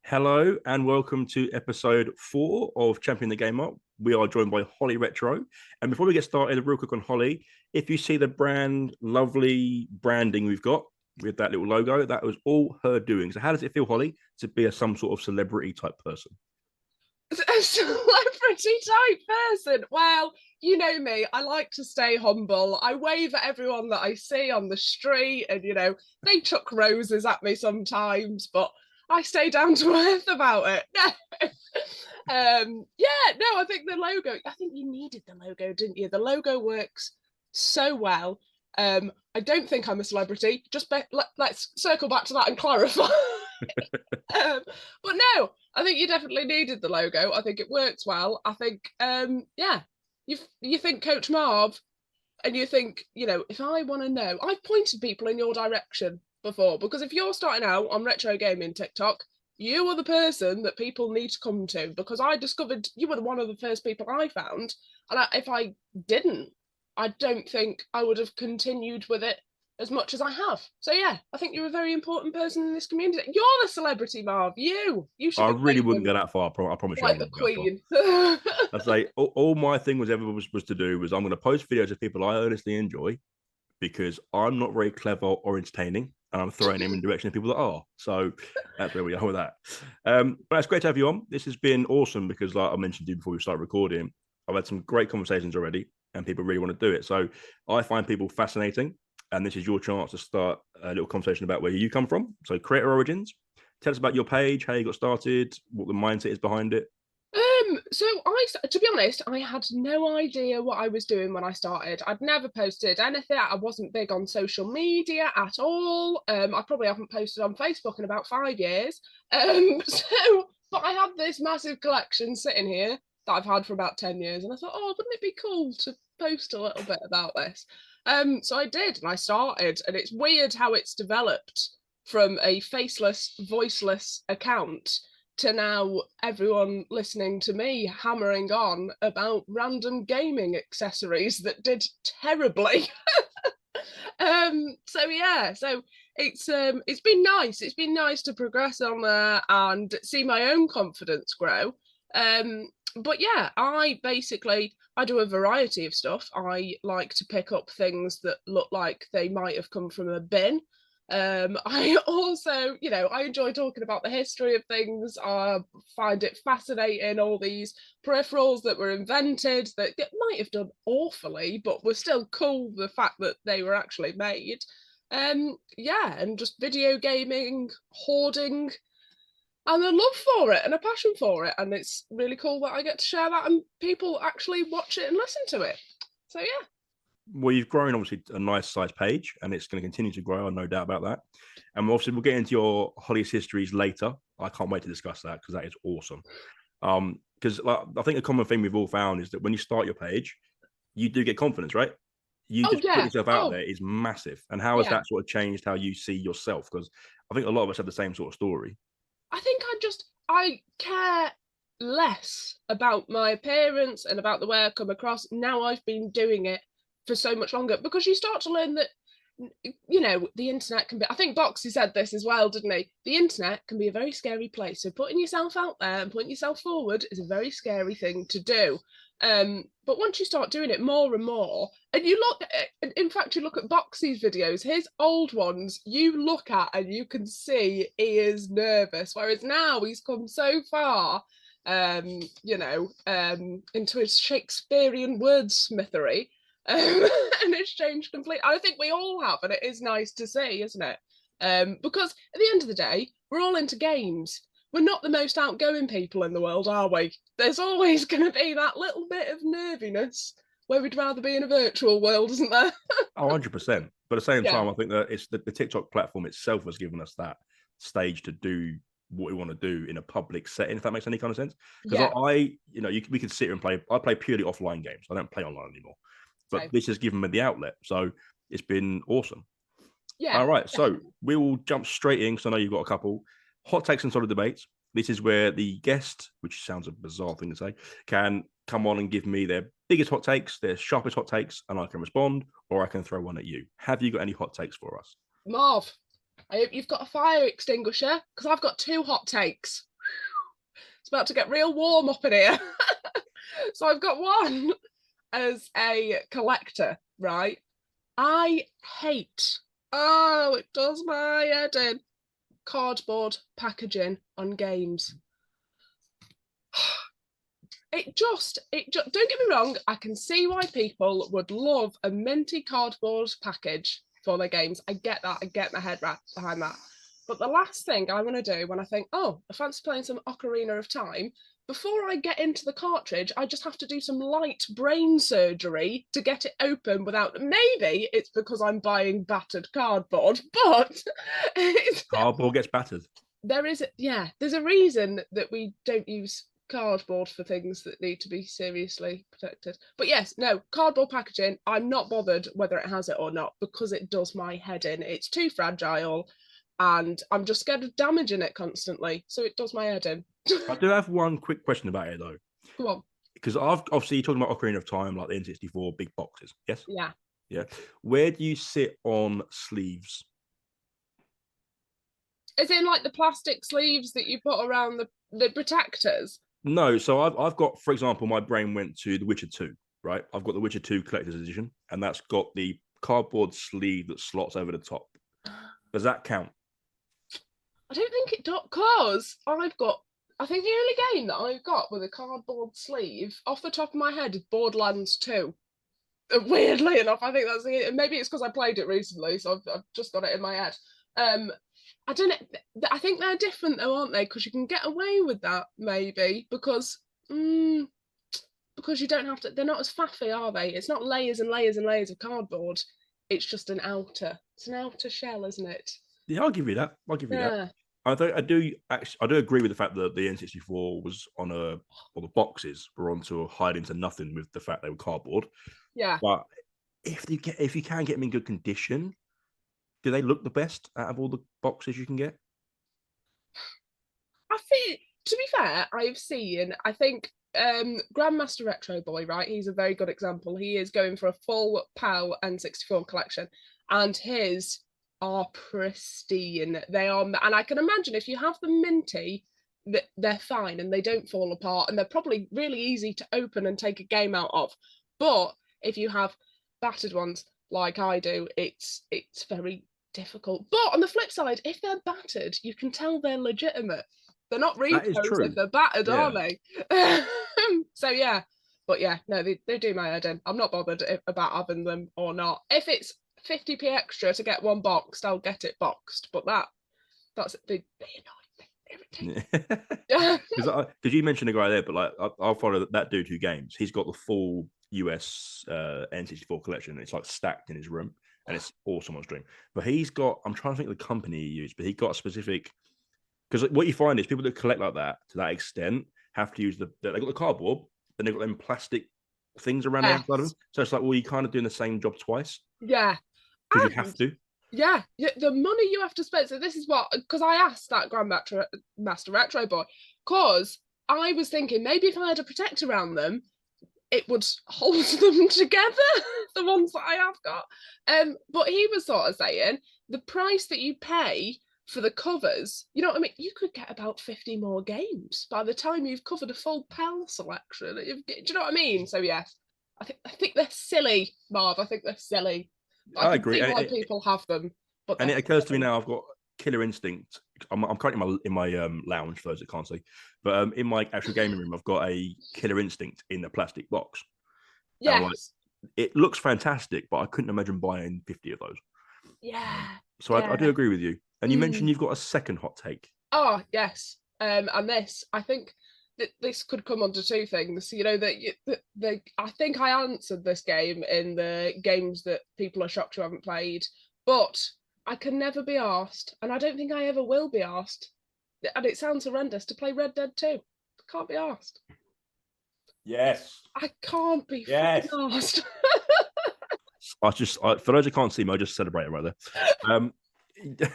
Hello and welcome to episode 4 of Champion the Game Up. We are joined by Holly Retro. And before we get started, real quick on Holly, if you see the lovely branding we've got with that little logo, that was all her doing. So how does it feel, Holly, to be some sort of celebrity type person? A celebrity type person. Well, you know me, I like to stay humble. I wave at everyone that I see on the street, and they chuck roses at me sometimes, but I stay down to earth about it. I think the logo, I think you needed the logo, didn't you? The logo works so well. I don't think I'm a celebrity. Let's circle back to that and clarify. But no, I think you definitely needed the logo. I think it works well. I think, you think Coach Marv, and you think, if I want to know, I've pointed people in your direction before, because if you're starting out on retro gaming TikTok, you are the person that people need to come to, because I discovered you were one of the first people I found, and if I didn't, I don't think I would have continued with it as much as I have. So yeah, I think you're a very important person in this community. You're the celebrity, Marv. You should I be really wouldn't waving go that far. I promise you I like the wouldn't go that far. Queen. I'd say all my thing was to do was I'm going to post videos of people I honestly enjoy because I'm not very clever or entertaining, and I'm throwing them in the direction of people that are. So that's where we are with that. But it's great to have you on. This has been awesome because, like I mentioned to you before we start recording, I've had some great conversations already, and people really want to do it. So I find people fascinating, and this is your chance to start a little conversation about where you come from. So creator origins. Tell us about your page, how you got started, what the mindset is behind it. To be honest, I had no idea what I was doing when I started. I'd never posted anything. I wasn't big on social media at all. I probably haven't posted on Facebook in about 5 years. But I had this massive collection sitting here that I've had for about 10 years, and I thought, oh, wouldn't it be cool to post a little bit about this? So I did, and I started, and it's weird how it's developed from a faceless, voiceless account to now everyone listening to me hammering on about random gaming accessories that did terribly. So it's been nice. It's been nice to progress on there and see my own confidence grow. But yeah, I do a variety of stuff. I like to pick up things that look like they might have come from a bin. I also, I enjoy talking about the history of things. I find it fascinating, all these peripherals that were invented that might have done awfully, but were still cool, the fact that they were actually made. And just video gaming, hoarding, and a love for it and a passion for it. And it's really cool that I get to share that and people actually watch it and listen to it. So yeah. Well, you've grown obviously a nice size page, and it's going to continue to grow. No doubt about that. And obviously, we'll get into your Holly's histories later. I can't wait to discuss that because that is awesome. Because I think a common thing we've all found is that when you start your page, you do get confidence, right? You Oh just put yeah. yourself out there is massive. And how has Yeah. that sort of changed how you see yourself? Because I think a lot of us have the same sort of story. I think I care less about my appearance and about the way I come across now I've been doing it for so much longer, because you start to learn that the internet can be, I think Boxy said this as well, didn't he? The internet can be a very scary place. So putting yourself out there and putting yourself forward is a very scary thing to do. But once you start doing it more and more, and you look at, in fact, you look at Boxy's videos, his old ones, you look at and you can see he is nervous. Whereas now he's come so far, into his Shakespearean wordsmithery, and it's changed completely. I think we all have, and it is nice to see, isn't it? Because at the end of the day, we're all into games. We're not the most outgoing people in the world, are we? There's always going to be that little bit of nerviness where we'd rather be in a virtual world, isn't there? Oh, 100%. But at the same Yeah. time, I think that it's the TikTok platform itself has given us that stage to do what we want to do in a public setting, if that makes any kind of sense. Because Yeah. we could sit here and play. I play purely offline games. I don't play online anymore. But So, this has given me the outlet. So it's been awesome. yeah. All right. So Definitely. we will jump straight in because I know you've got a couple hot takes and solid debates. This is where the guest, which sounds a bizarre thing to say, can come on and give me their biggest hot takes, their sharpest hot takes, and I can respond, or I can throw one at you. Have you got any hot takes for us? Marv, I hope you've got a fire extinguisher, because I've got two hot takes. It's about to get real warm up in here. So I've got one as a collector, right? I hate, oh, it does my head in, cardboard packaging on games. It just, don't get me wrong, I can see why people would love a minty cardboard package for their games. I get that, I get my head wrapped behind that. But the last thing I want to do when I think, oh, I fancy playing some Ocarina of Time, before I get into the cartridge, I just have to do some light brain surgery to get it open without, maybe it's because I'm buying battered cardboard, but Cardboard gets battered. there's a reason that we don't use cardboard for things that need to be seriously protected. But yes, no, cardboard packaging, I'm not bothered whether it has it or not because it does my head in. It's too fragile and I'm just scared of damaging it constantly. So it does my head in. I do have one quick question about it though. Go on. Because I've obviously you're talking about Ocarina of Time, like the N64 big boxes. Yes? Yeah. Yeah. Where do you sit on sleeves? Is in like the plastic sleeves that you put around the protectors? No, so I've got, for example, my brain went to The Witcher 2, right? I've got The Witcher 2 collector's edition, and that's got the cardboard sleeve that slots over the top. Does that count? I don't think it does, because I think the only game that I've got with a cardboard sleeve, off the top of my head, is Borderlands 2. Weirdly enough, I think that's it. Maybe it's because I played it recently, so I've just got it in my head. I don't know. I think they're different though, aren't they? Because you can get away with that, maybe, because you don't have to. They're not as faffy, are they? It's not layers and layers and layers of cardboard. It's just an outer. It's an outer shell, isn't it? Yeah, I'll give you that. That. I do agree with the fact that the N64 was the boxes were onto a hide into nothing with the fact they were cardboard. Yeah. But if you can get them in good condition, do they look the best out of all the boxes you can get? I think, to be fair, I think Grandmaster Retro Boy, right? He's a very good example. He is going for a full PAL N64 collection, and his are pristine. They are, and I can imagine if you have them minty, they're fine and they don't fall apart, and they're probably really easy to open and take a game out of. But if you have battered ones like I do, it's very difficult. But on the flip side, if they're battered, you can tell they're legitimate. They're not repos if they're battered, are they? So yeah, but yeah, no, they do my head in. I'm not bothered about having them or not. If it's 50p extra to get one boxed, I'll get it boxed. But that's they annoy me. Because you mentioned a guy there, but like I'll follow that dude who games. He's got the full US N64 collection. It's like stacked in his room, and it's awesome on stream. But he's got, I'm trying to think of the company he used, but he got a specific, because what you find is people that collect like that to that extent have to use they got the cardboard, then they've got them plastic things around the outside of them. So it's like, well, you're kind of doing the same job twice. Yeah. Because you have to. Yeah, the money you have to spend. So this is what, because I asked that Grandmaster Retro Boy, because I was thinking maybe if I had a protector around them, it would hold them together, the ones that I have got. But he was sort of saying the price that you pay for the covers, you know what I mean? You could get about 50 more games by the time you've covered a full PAL selection. Do you know what I mean? So yes, I think they're silly, Marv. I think they're silly. I agree. See why people have them. But it occurs to me now, I've got Killer Instinct. I'm currently in my lounge for those that can't see, but in my actual gaming room, I've got a Killer Instinct in a plastic box. Yes. It looks fantastic, but I couldn't imagine buying 50 of those. Yeah. So I do agree with you. And you mentioned you've got a second hot take. Oh yes. And this, I think that this could come under two things. You know, I think I answered this game in the games that people are shocked who haven't played, but I can never be asked, and I don't think I ever will be asked, and it sounds horrendous, to play Red Dead 2. Can't be asked. Yes. I can't be asked. For those who can't see me, I just celebrated right there.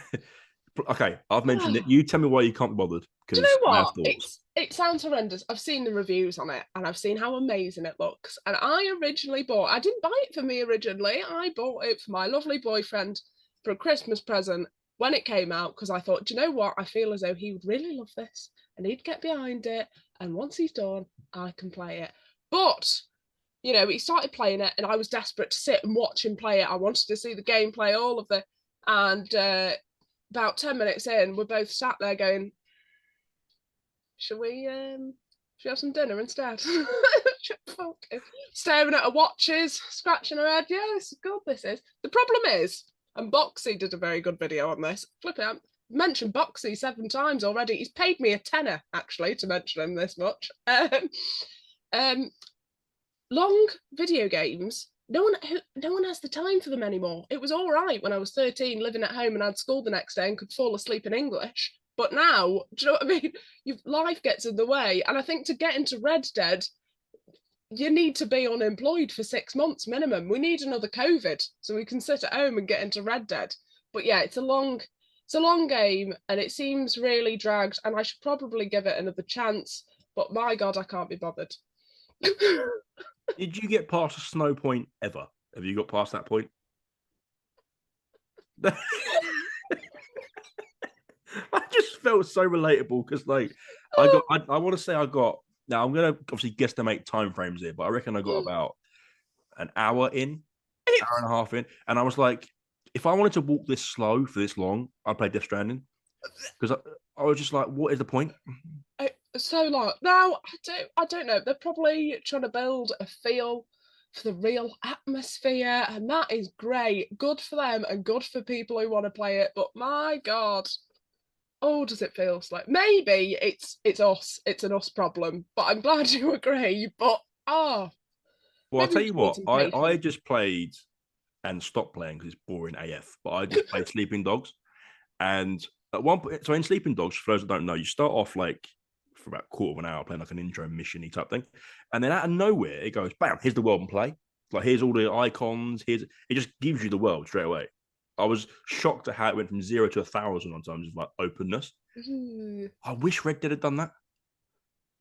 Okay, I've mentioned it. You tell me why you can't be bothered. Do you know what? It sounds horrendous. I've seen the reviews on it, and I've seen how amazing it looks. And I didn't buy it for me originally. I bought it for my lovely boyfriend for a Christmas present when it came out, because I thought, do you know what? I feel as though he would really love this, and he'd get behind it. and once he's done, I can play it. But you know, he started playing it, and I was desperate to sit and watch him play it. I wanted to see the gameplay, all of the, and about 10 minutes in, we're both sat there going, should we have some dinner instead? Staring at our watches, scratching our head. Yeah, this is good, this is. The problem is, and Boxy did a very good video on this. Flip it, I've mentioned Boxy 7 times already. He's paid me a tenner, actually, to mention him this much. Long video games, no one has the time for them anymore. It was all right when I was 13, living at home and had school the next day and could fall asleep in English. But now, do you know what I mean? Life gets in the way. And I think to get into Red Dead, you need to be unemployed for 6 months minimum. We need another COVID so we can sit at home and get into Red Dead. But yeah, it's a long game, and it seems really dragged, and I should probably give it another chance. But my God, I can't be bothered. Did you get past the snow point ever? Have you got past that point? I just felt so relatable because, like, I want to say I got. Now I'm gonna obviously guesstimate time frames here, but I reckon I got about an hour in, hour and a half in, and I was like, if I wanted to walk this slow for this long, I'd play Death Stranding because I was just like, what is the point? So long. Now I don't know. They're probably trying to build a feel for the real atmosphere, and that is great. Good for them and good for people who want to play it. But my God, oh, does it feel like maybe it's us? It's an us problem. But I'm glad you agree. But well, I'll tell you what. I just played and stopped playing because it's boring AF. But I just played Sleeping Dogs, and at one point, so in Sleeping Dogs, for those that don't know, you start off like for about a quarter of an hour playing like an intro mission-y type thing, and then out of nowhere it goes bam, here's the world and play. Like, here's all the icons, it just gives you the world straight away. I was shocked at how it went from 0 to 1,000 on terms of like openness. I wish Red Dead had done that,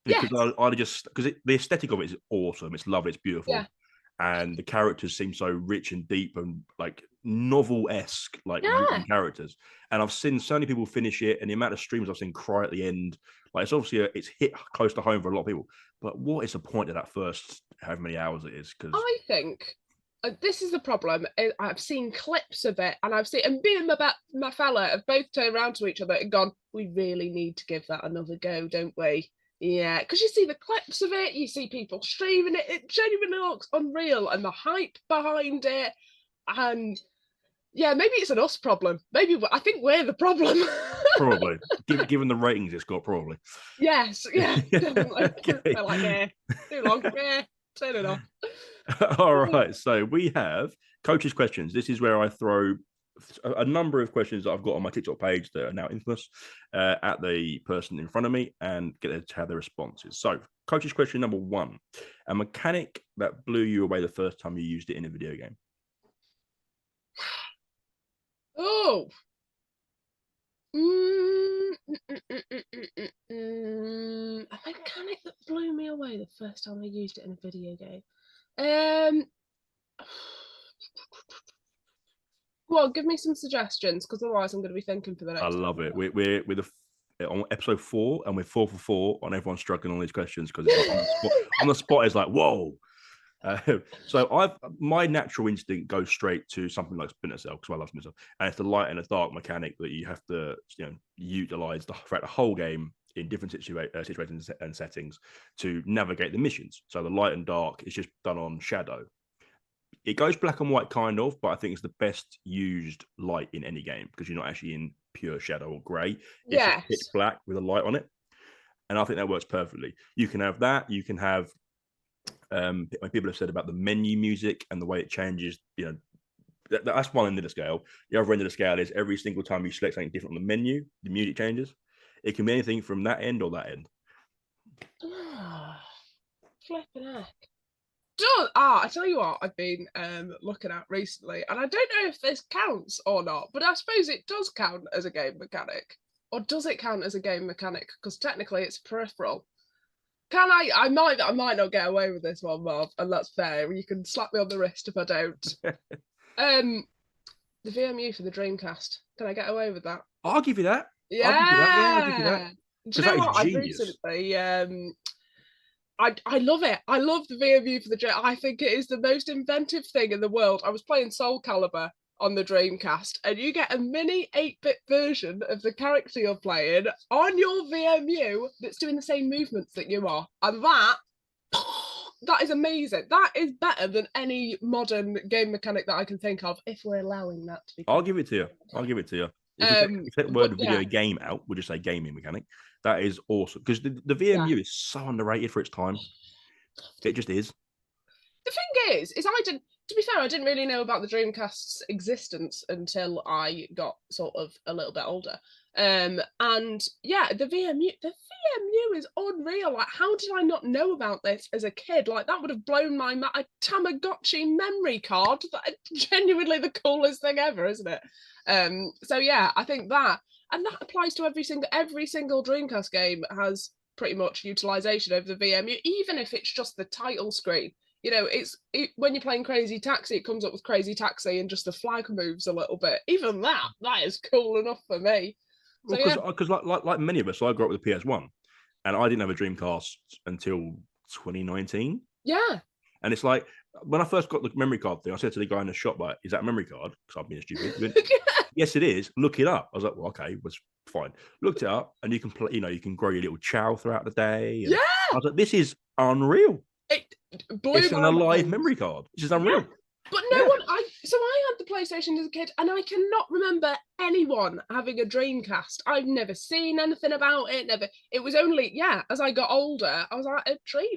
because I'd just, because the aesthetic of it is awesome, it's lovely, it's beautiful, and the characters seem so rich and deep and like novel-esque, like written characters. And I've seen so many people finish it, and the amount of streams I've seen cry at the end. Like, it's obviously it's hit close to home for a lot of people. But what is the point of that first however many hours it is? Because I think this is the problem. I've seen clips of it, and me and my fella have both turned around to each other and gone, we really need to give that another go, don't we? Yeah, because you see the clips of it, you see people streaming it, it genuinely looks unreal, and the hype behind it. And yeah, maybe it's an us problem. Maybe I think we're the problem. Probably. Given the ratings it's got, probably. Yes, yeah, definitely. Okay. They're like, too long. Turn it off. All right, so we have coaches' questions. This is where I throw a number of questions that I've got on my TikTok page that are now infamous at the person in front of me and get them to have their responses. So, coaches' question number 1: a mechanic that blew you away the first time you used it in a video game. Oh. A mechanic that blew me away the first time I used it in a video game. Well, give me some suggestions, because otherwise I'm going to be thinking for the next. I love it. We're on episode 4, and we're 4 for 4 on everyone struggling on these questions, because on the spot is like, whoa. So my natural instinct goes straight to something like Splinter Cell, because I love Splinter Cell, and it's the light and the dark mechanic that you have to utilize throughout the whole game in different situations and settings to navigate the missions. So the light and dark is just done on shadow. It goes black and white kind of, but I think it's the best used light in any game, because you're not actually in pure shadow or grey. It's just pitch black with a light on it, and I think that works perfectly. You can have that. You can have. People have said about the menu music and the way it changes, that's one end of the scale. The other end of the scale is every single time you select something different on the menu, the music changes. It can be anything from that end or that end. Flipping heck. I tell you what, I've been looking at recently, and I don't know if this counts or not, but I suppose it does count as a game mechanic. Or does it count as a game mechanic? Because technically it's peripheral. Can I might not get away with this one, Marv, and that's fair. You can slap me on the wrist if I don't. The VMU for the Dreamcast. Can I get away with that? I'll give you that. Yeah. I'll give you that. Do you know what? I've genius. recently I love it. I love the VMU for the Dream. I think it is the most inventive thing in the world. I was playing Soul Calibur on the Dreamcast, and you get a mini 8-bit version of the character you're playing on your VMU that's doing the same movements that you are. And that is amazing. That is better than any modern game mechanic that I can think of, if we're allowing that to be. I'll give it to you. I'll give it to you. If we take the word video game out, we'll just say gaming mechanic. That is awesome, because the VMU is so underrated for its time. It just is. The thing is I didn't. To be fair, I didn't really know about the Dreamcast's existence until I got sort of a little bit older. And yeah, the VMU is unreal. Like, how did I not know about this as a kid? Like, that would have blown my mind. A Tamagotchi memory card. That genuinely the coolest thing ever, isn't it? So yeah, I think that, and that applies to every single Dreamcast game has pretty much utilization of the VMU, even if it's just the title screen. You know, when you're playing Crazy Taxi, it comes up with Crazy Taxi and just the flag moves a little bit. Even that is cool enough for me. Because like many of us, I grew up with the PS1, and I didn't have a Dreamcast until 2019. Yeah. And it's like, when I first got the memory card thing, I said to the guy in the shop, like, is that a memory card? Because I've been stupid. Yes, it is. Look it up. I was like, well, okay, was fine. Looked it up, and you can play, you can grow your little chow throughout the day. Yeah. I was like, this is unreal. It's an alive memory card, which is unreal. Yeah. But no one, I had the PlayStation as a kid, and I cannot remember anyone having a Dreamcast. I've never seen anything about it. Never. It was only, as I got older, I was like,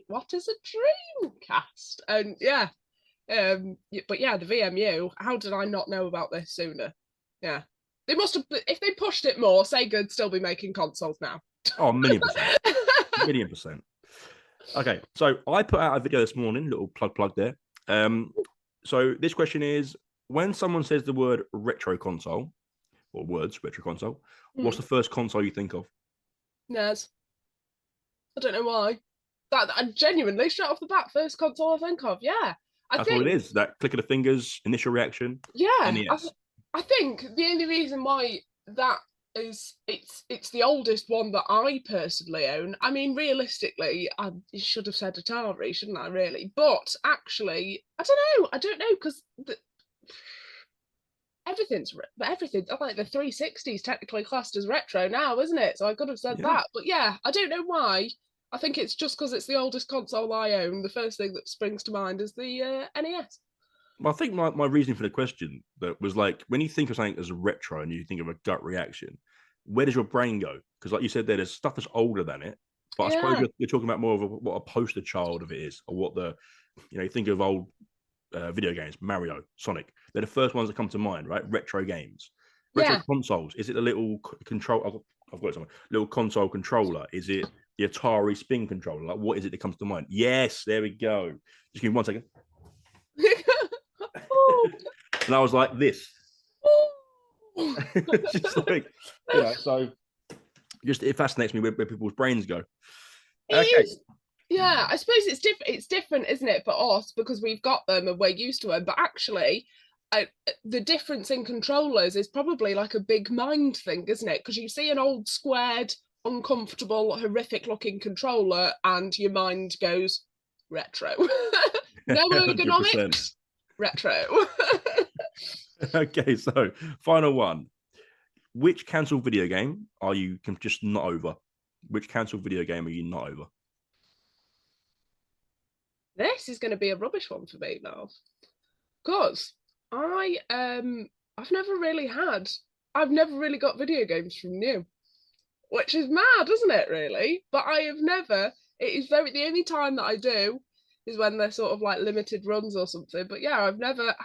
what is a Dreamcast? And but yeah, the VMU. How did I not know about this sooner? Yeah, they must have. If they pushed it more, Sega would still be making consoles now. Oh, million%, million%. Okay, so I put out a video this morning, little plug there. So this question is, when someone says the word retro console, or words retro console, what's the first console you think of? NES. I don't know why. That I genuinely, straight off the bat, first console I think of. Yeah, That's what it is. That click of the fingers, initial reaction. Yeah, I think the only reason why that is, it's the oldest one that I personally own. I mean, realistically, I should have said Atari, shouldn't I, really? But actually, I don't know, because everything, like the 360 is technically classed as retro now, isn't it? So I could have said that. But yeah, I don't know why. I think it's just because it's the oldest console I own. The first thing that springs to mind is the NES. Well, I think my reasoning for the question that was like, when you think of something as retro and you think of a gut reaction, where does your brain go? Because like you said, there's stuff that's older than it. But I suppose you're talking about more of what a poster child of it is, or what you think of old video games, Mario, Sonic. They're the first ones that come to mind, right? Retro games. Retro consoles. Is it the little control? I've got something. Little console controller. Is it the Atari spin controller? Like, what is it that comes to mind? Yes, there we go. Just give me 1 second. And I was like, this. Just like, so just it fascinates me where people's brains go. Okay. Yeah, I suppose it's different, isn't it, for us, because we've got them and we're used to them. But actually, the difference in controllers is probably like a big mind thing, isn't it? Because you see an old squared, uncomfortable, horrific-looking controller, and your mind goes retro. No ergonomics. 100%. Retro. Okay, so final one. Which cancelled video game are you just not over? Which cancelled video game are you not over? This is going to be a rubbish one for me now, because I've never really got video games from new, which is mad, isn't it, really? But I have never. The only time that I do is when they're sort of like limited runs or something. But yeah, I've never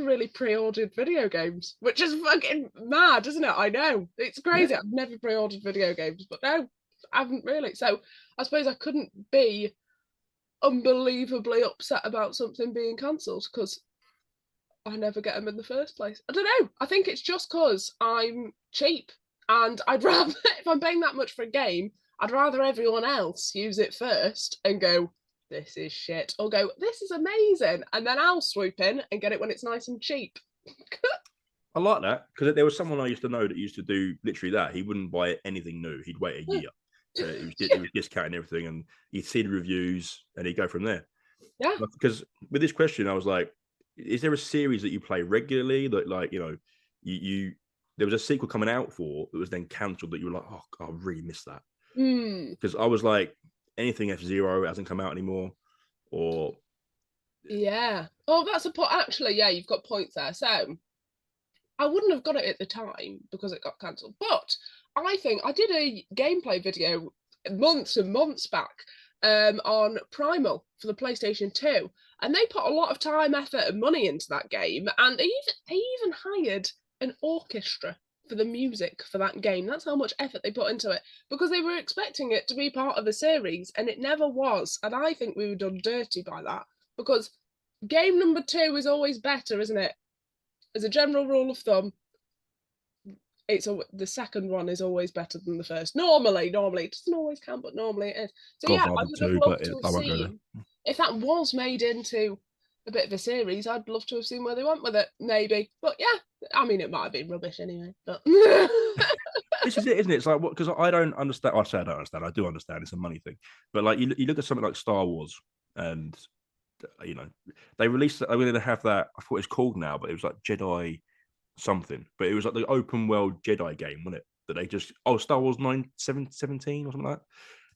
really pre-ordered video games, which is fucking mad, isn't it? I know, it's crazy. I've never pre-ordered video games, but no, I haven't really. So I suppose I couldn't be unbelievably upset about something being cancelled, because I never get them in the first place. I don't know. I think it's just because I'm cheap, and I'd rather, if I'm paying that much for a game, I'd rather everyone else use it first and go, this is shit, or go, this is amazing, and then I'll swoop in and get it when it's nice and cheap. I like that because there was someone I used to know that used to do literally that. He wouldn't buy anything new. He'd wait a year. He was discounting everything, and he'd see the reviews, and he'd go from there. Yeah. Because with this question, I was like, is there a series that you play regularly that, like, you there was a sequel coming out for that was then cancelled that you were like, oh, I really missed that. Because I was like, anything F-Zero hasn't come out anymore, or Yeah. Oh, that's a point. Actually, yeah, you've got points there. So I wouldn't have got it at the time because it got cancelled. But I think I did a gameplay video months and months back on Primal for the PlayStation 2. And they put a lot of time, effort, and money into that game. And they even hired an orchestra for the music for that game. That's how much effort they put into it, because they were expecting it to be part of a series, and it never was. And I think we were done dirty by that, because game number 2 is always better, isn't it? As a general rule of thumb, the second one is always better than the first. Normally, it doesn't always count, but normally it is. So yeah, I Godfather would have 2, loved but to I have won't go there. seen, if that was made into a bit of a series, I'd love to have seen where they went with it, maybe. But yeah, I mean, it might have been rubbish anyway. But This is it, isn't it? It's like, what? Because I don't understand. I say I don't understand. I do understand. It's a money thing. But like, you look at something like Star Wars, and they released. I mean, they have that. I forgot what it's called now, but it was like Jedi something. But it was like the open world Jedi game, wasn't it? That they just Star Wars 17 or something like that.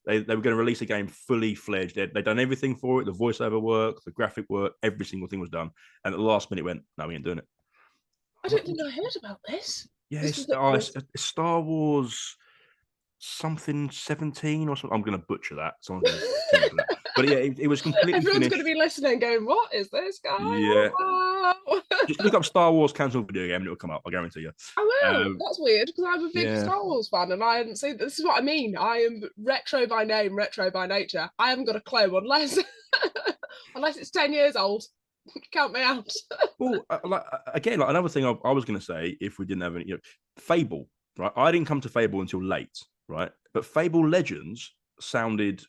They were going to release a game fully fledged. They'd done everything for it. The voiceover work, the graphic work, every single thing was done. And at the last minute, went, no, we ain't doing it. I don't think I heard about this. Yeah, This it's Star Wars something 17 or something. I'm going to butcher that. Someone's going to kill me for that. But yeah, it was completely Everyone's finished. going to be listening, going, "What is this guy?" Yeah. Wow. Just look up Star Wars cancelled video game and it'll come up. I guarantee you. I will. That's weird, because I'm a big yeah. Star Wars fan, and I hadn't seen. This is what I mean. I am retro by name, retro by nature. I haven't got a clue unless it's 10 years old. Count me out. Well, again, like another thing I was going to say, if we didn't have any, Fable, right? I didn't come to Fable until late, right? But Fable Legends sounded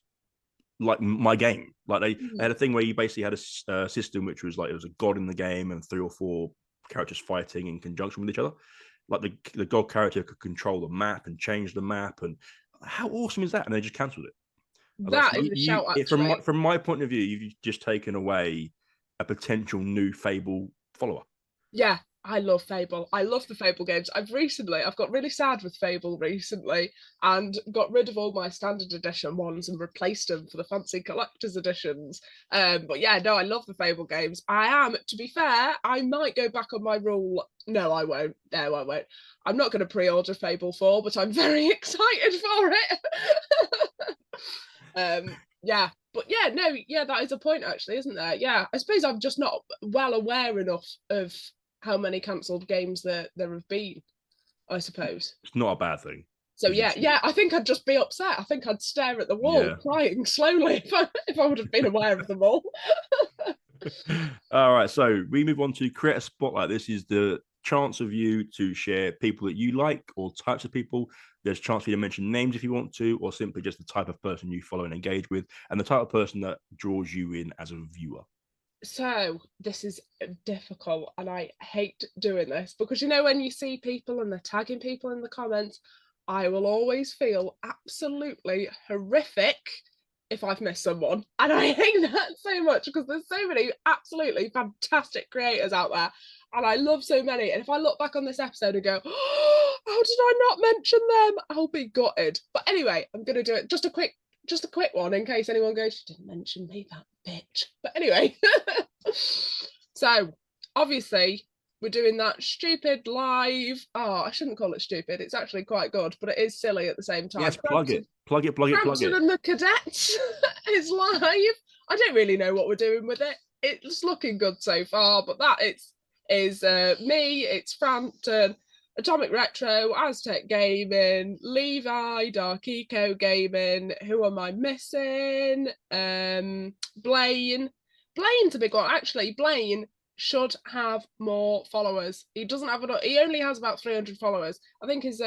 like my game. Like they had a thing where you basically had a system which was like, it was a god in the game and 3 or 4 characters fighting in conjunction with each other. Like the god character could control the map and change the map, and how awesome is that? And they just cancelled it. That is a shout, actually. From my point of view, you've just taken away a potential new Fable follower. Yeah, I love Fable. I love the Fable games. I've got really sad with Fable recently, and got rid of all my standard edition ones and replaced them for the fancy collector's editions. But yeah, no, I love the Fable games. To be fair, I might go back on my rule. No, I won't. No, I won't. I'm not going to pre-order Fable 4, but I'm very excited for it. Yeah. But yeah, no, yeah, that is a point, actually, isn't there? Yeah, I suppose I'm just not well aware enough of how many cancelled games there have been, I suppose. It's not a bad thing. So yeah, I think I'd just be upset. I think I'd stare at the wall crying slowly if I would have been aware of them all. All right, so we move on to create a spotlight. This is the chance of you to share people that you like or types of people. There's a chance for you to mention names if you want to, or simply just the type of person you follow and engage with, and the type of person that draws you in as a viewer. So this is difficult, and I hate doing this, because when you see people and they're tagging people in the comments, I will always feel absolutely horrific if I've missed someone. And I hate that so much, because there's so many absolutely fantastic creators out there, and I love so many. And if I look back on this episode and go, oh, how did I not mention them? I'll be gutted. But anyway, I'm going to do it. Just a quick one, in case anyone goes, she didn't mention me, that bitch. But anyway, so obviously we're doing that stupid live. Oh, I shouldn't call it stupid. It's actually quite good, but it is silly at the same time. Yes, plug it. Frampton and the Caddettes is live. I don't really know what we're doing with it. It's looking good so far, but that is me. It's Frampton, Atomic Retro, Aztec Gaming, Levi, Dark Eco Gaming. Who am I missing? Blaine. Blaine's a big one. Actually, Blaine should have more followers. He doesn't have enough. He only has about 300 followers. I think his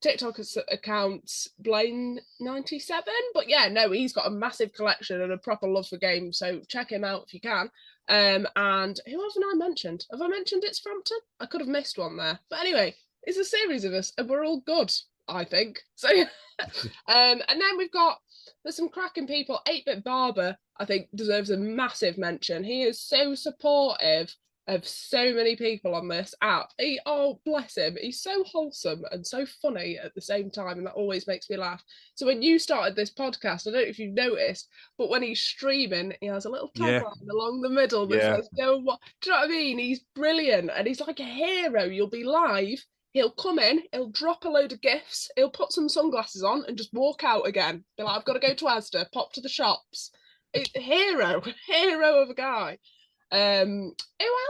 TikTok account's Blaine97, but yeah, no, he's got a massive collection and a proper love for games, so check him out if you can. And who haven't I mentioned? Have I mentioned it's Frampton? I could have missed one there, but anyway, it's a series of us, and we're all good, I think. So, and then there's some cracking people. 8-Bit Barber, I think, deserves a massive mention. He is so supportive of so many people on this app. Oh, bless him. He's so wholesome and so funny at the same time, and that always makes me laugh. So when you started this podcast, I don't know if you've noticed, but when he's streaming, he has a little tagline along the middle that says, "Go what?" Do you know what I mean? He's brilliant, and he's like a hero. You'll be live, he'll come in, he'll drop a load of gifts, he'll put some sunglasses on and just walk out again. Be like, I've got to go to Asda, pop to the shops. Hero of a guy. Who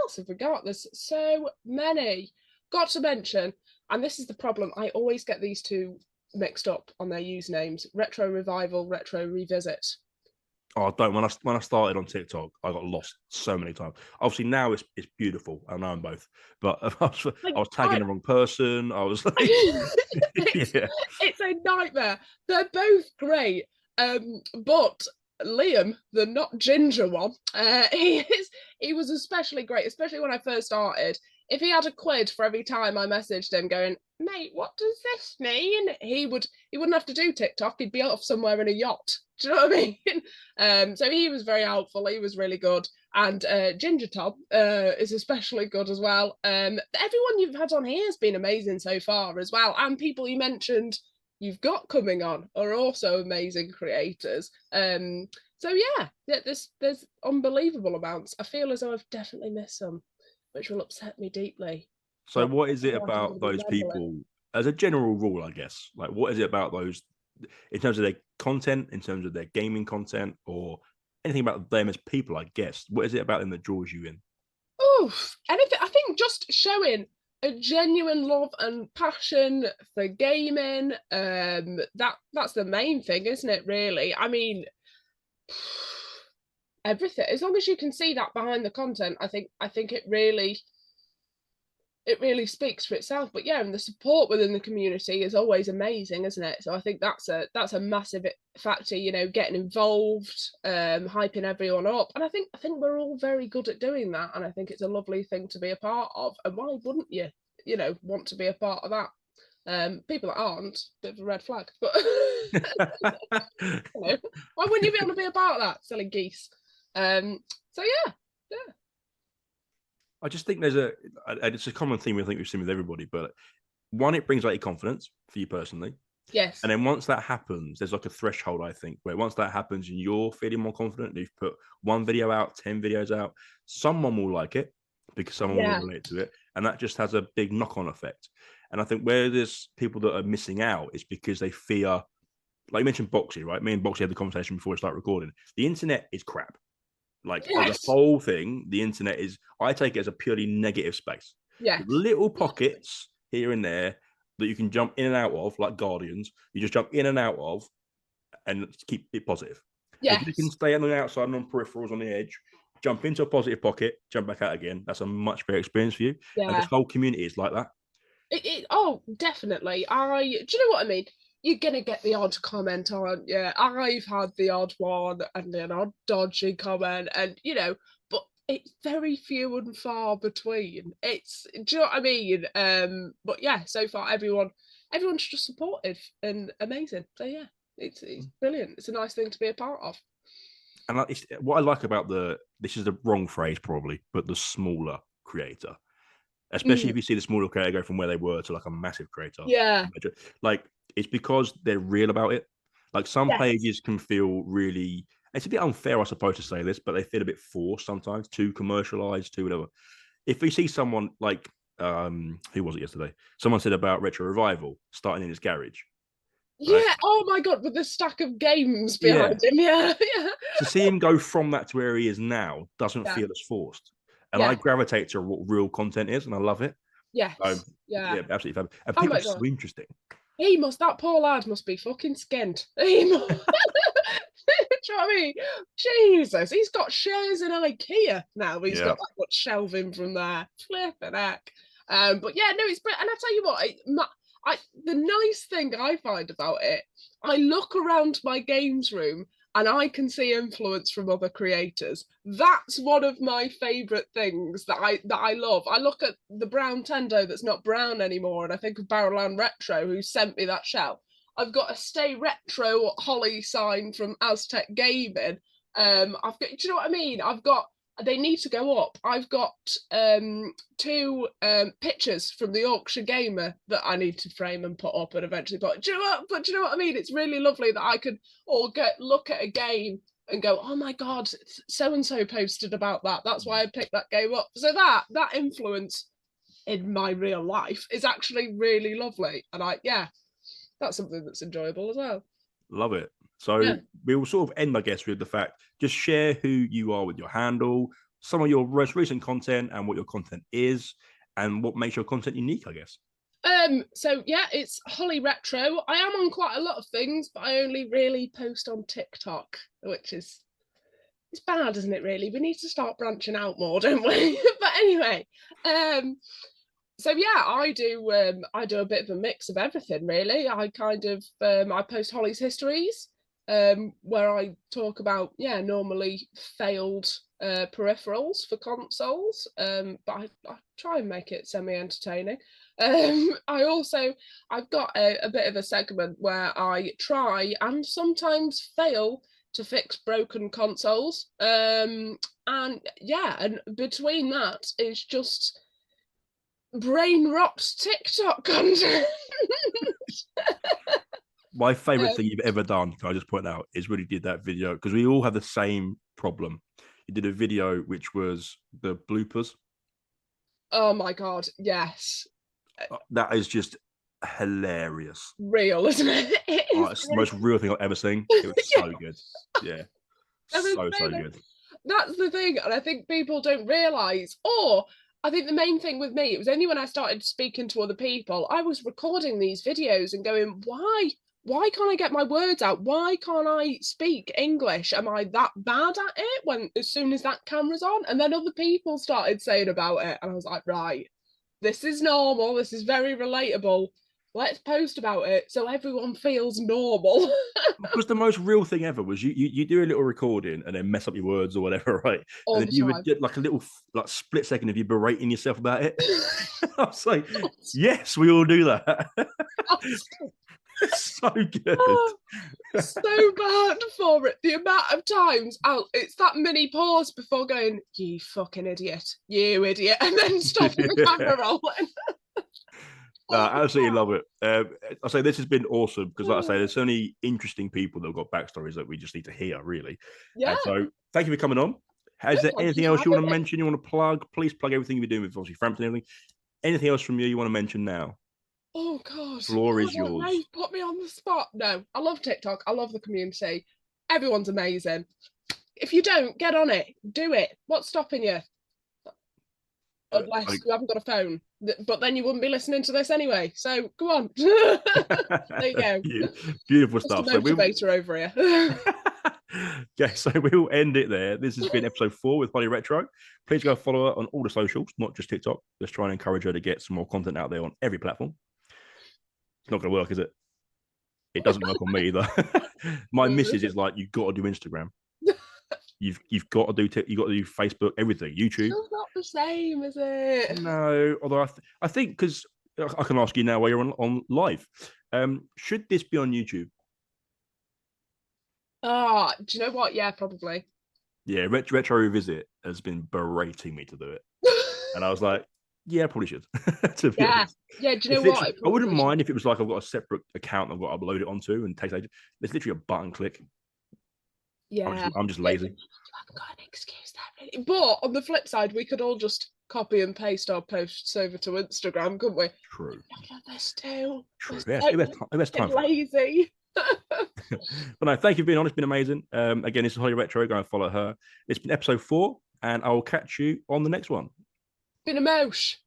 else have we got? There's so many. Got to mention, and this is the problem, I always get these two mixed up on their usernames. Retro Revival, Retro Revisit. Oh, I don't. When I started on TikTok, I got lost so many times. Obviously now it's beautiful. I know them both, but I was tagging the wrong person. I was like, it's a nightmare. They're both great, but Liam, the not ginger one, he was especially great, especially when I first started. If he had a quid for every time I messaged him going, mate, what does this mean? He wouldn't have to do TikTok. He'd be off somewhere in a yacht. Do you know what I mean? So he was very helpful. He was really good. And Ginger Tom is especially good as well. Everyone you've had on here has been amazing so far as well. And people you mentioned you've got coming on are also amazing creators. So yeah, there's unbelievable amounts. I feel as though I've definitely missed some, which will upset me deeply. So what is it about those people, as a general rule, I guess? Like, what is it about those, in terms of their content, in terms of their gaming content, or anything about them as people, I guess? What is it about them that draws you in? Oh, anything. I think just showing a genuine love and passion for gaming. That's the main thing, isn't it, really? I mean, everything. As long as you can see that behind the content, I think it really speaks for itself. But yeah, and the support within the community is always amazing, isn't it? So I think that's a massive factor, you know, getting involved, hyping everyone up. And I think we're all very good at doing that, and I think it's a lovely thing to be a part of. And why wouldn't you want to be a part of that? People that aren't, bit of a red flag, but why wouldn't you be able to be a part of that, silly geese? So yeah. I just think it's a common theme I think we've seen with everybody, but one, it brings out your confidence for you personally. Yes. And then once that happens, there's like a threshold, I think, where once that happens and you're feeling more confident, you've put one video out, 10 videos out, someone will like it because someone will relate to it. And that just has a big knock-on effect. And I think where there's people that are missing out is because they fear, like you mentioned Boxy, right? Me and Boxy had the conversation before we start recording. The internet is crap. Like the whole thing, the internet is, I take it as a purely negative space. Yeah. Little pockets here and there that you can jump in and out of, like Guardians. You just jump in and out of and keep it positive. Yeah. If you can stay on the outside and on peripherals on the edge, jump into a positive pocket, jump back out again. That's a much better experience for you. Yeah. And this whole community is like that. Oh, definitely. Do you know what I mean? You're going to get the odd comment, aren't you? I've had the odd one and an odd dodgy comment, and, but it's very few and far between. Do you know what I mean? But yeah, so far, everyone's just supportive and amazing. So yeah, it's brilliant. It's a nice thing to be a part of. And what I like about this is the wrong phrase probably, but the smaller creator. Especially if you see the smaller creator go from where they were to like a massive creator. Yeah. Like, it's because they're real about it. Like, some pages can feel really, it's a bit unfair, I suppose, to say this, but they feel a bit forced sometimes, too commercialized, too whatever. If we see someone like, who was it yesterday? Someone said about Retro Revival starting in his garage. Right? Yeah. Oh my God, with the stack of games behind him. Yeah. To see him go from that to where he is now doesn't feel as forced. And I gravitate to what real content is, and I love it. Yes. So, yeah, absolutely fab. And people are so interesting. That poor lad must be fucking skinned. Do you know what I mean? Jesus, he's got shares in IKEA now. He's got that much shelving from there. Flipping heck. But yeah, no, it's brilliant. And I tell you what, the nice thing I find about it, I look around my games room and I can see influence from other creators. That's one of my favorite things that I love. I look at the brown Tendo that's not brown anymore, and I think of Barrowland Retro, who sent me that shell. I've got a Stay Retro Holly sign from Aztec Gaming. I've got, do you know what I mean? They need to go up. I've got 2 pictures from the Yorkshire Gamer that I need to frame and put up and eventually put. Do you know what I mean? It's really lovely that I could look at a game and go, oh my God, so and so posted about that. That's why I picked that game up. So that influence in my real life is actually really lovely, and that's something that's enjoyable as well. Love it. So we will sort of end, I guess, with the fact, just share who you are with your handle, some of your most recent content and what your content is, and what makes your content unique, I guess. So yeah, it's Holly Retro. I am on quite a lot of things, but I only really post on TikTok, which is, it's bad, isn't it, really? We need to start branching out more, don't we? But anyway, so yeah, I do a bit of a mix of everything, really. I kind of I post Holly's histories, where I talk about normally failed peripherals for consoles, but I try and make it semi-entertaining. I've got a bit of a segment where I try and sometimes fail to fix broken consoles, and between that is just brain rot TikTok content. My favorite thing you've ever done, can I just point out, is when you did that video, because we all have the same problem. You did a video which was the bloopers. Oh my God, yes. That is just hilarious. Real, isn't it? It's the most real thing I've ever seen. It was so good. Yeah. So good. That's the thing. And I think people don't realise, or I think the main thing with me, it was only when I started speaking to other people, I was recording these videos and going, why can't I get my words out? Why can't I speak English? Am I that bad at it as soon as that camera's on? And then other people started saying about it. And I was like, right, this is normal. This is very relatable. Let's post about it so everyone feels normal. Because the most real thing ever was you do a little recording and then mess up your words or whatever, right? All and then you would get like a little split second of you berating yourself about it. I was like, yes, we all do that. So good. So bad for it. The amount of times it's that mini pause before going, you fucking idiot, you idiot, and then stopping the camera rolling. No, I absolutely love it. I say this has been awesome because, like I say, there's so many interesting people that have got backstories that we just need to hear, really. Yeah. So thank you for coming on. Is there anything else you want to mention? You want to plug? Please plug everything you're doing with obviously Frampton and everything. Anything else from you want to mention now? Oh God, floor is yours. Put me on the spot. No, I love TikTok. I love the community. Everyone's amazing. If you don't, get on it. Do it. What's stopping you? Unless you haven't got a phone. But then you wouldn't be listening to this anyway. So go on. There you go. Beautiful stuff. Just a motivator over here. Okay, so we'll end it there. This has been episode 4 with Holly Retro. Please go follow her on all the socials, not just TikTok. Let's try and encourage her to get some more content out there on every platform. It's not going to work, is it? It doesn't work on me either. My missus is like, you've got to do Instagram. You've got to do you've got to do Facebook, everything, YouTube. It's not the same, is it? No, although I think because I can ask you now while you're on live. Should this be on YouTube? Do you know what? Yeah, probably. Yeah, Retro Revisit has been berating me to do it, and I was like, yeah, I probably should. To be honest. Yeah. Do you know what? I wouldn't mind if it was like I've got a separate account I've got to upload it onto and takes ages. There's literally a button click. Yeah, I'm just lazy. You haven't got an excuse there, really. But on the flip side, we could all just copy and paste our posts over to Instagram, couldn't we? True. There's still. True. There's time. Lazy. But no, thank you for being on. It's been amazing. Again, this is Holly Retro. Go and follow her. It's been episode 4, and I will catch you on the next one. Been a mouse.